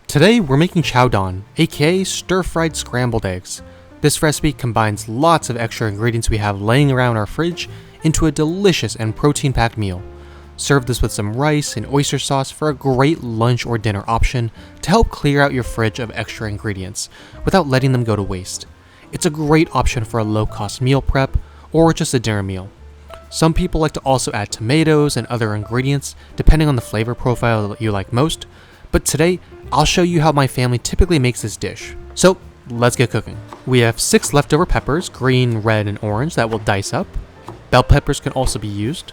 Today we're making Chao Dan, aka Stir-Fried Scrambled Eggs. This recipe combines lots of extra ingredients we have laying around our fridge into a delicious and protein-packed meal. Serve this with some rice and oyster sauce for a great lunch or dinner option to help clear out your fridge of extra ingredients without letting them go to waste. It's a great option for a low-cost meal prep or just a dinner meal. Some people like to also add tomatoes and other ingredients depending on the flavor profile that you like most, but today I'll show you how my family typically makes this dish. So let's get cooking. We have 6 leftover peppers, green, red, and orange, that we'll dice up. Bell peppers can also be used.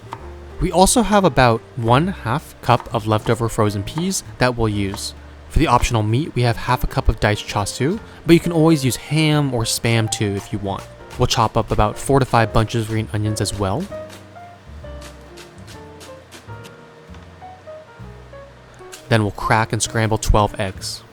We also have about 1/2 cup of leftover frozen peas that we'll use. For the optional meat, we have 1/2 cup of diced char siu, but you can always use ham or spam too if you want. We'll chop up about 4 to 5 bunches of green onions as well. Then we'll crack and scramble 12 eggs.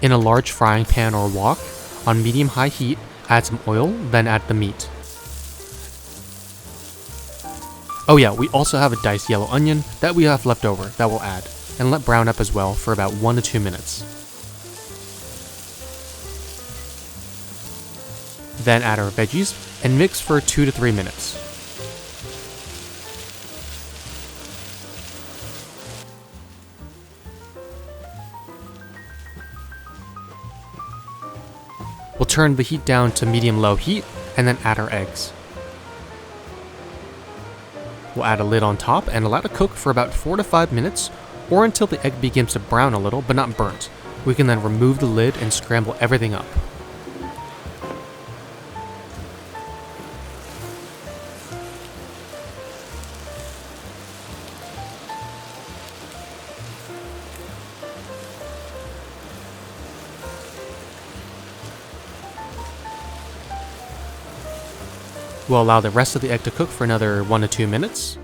In a large frying pan or wok, on medium-high heat, add some oil, then add the meat. Oh yeah, we also have a diced yellow onion that we have left over that we'll add, and let brown up as well for about 1 to 2 minutes. Then add our veggies and mix for 2 to 3 minutes. We'll turn the heat down to medium-low heat and then add our eggs. We'll add a lid on top and allow it to cook for about 4 to 5 minutes or until the egg begins to brown a little but not burnt. We can then remove the lid and scramble everything up. We'll allow the rest of the egg to cook for another 1 to 2 minutes.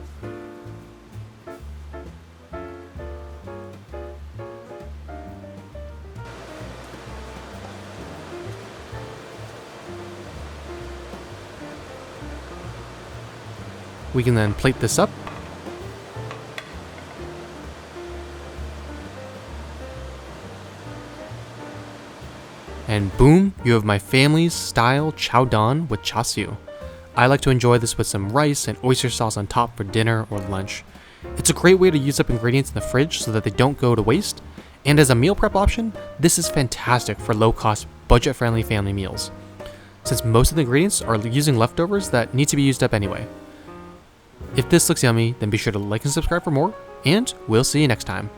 We can then plate this up. And boom, you have my family's style Chao Dan with char siu. I like to enjoy this with some rice and oyster sauce on top for dinner or lunch. It's a great way to use up ingredients in the fridge so that they don't go to waste, and as a meal prep option, this is fantastic for low-cost, budget-friendly family meals, since most of the ingredients are using leftovers that need to be used up anyway. If this looks yummy, then be sure to like and subscribe for more, and we'll see you next time.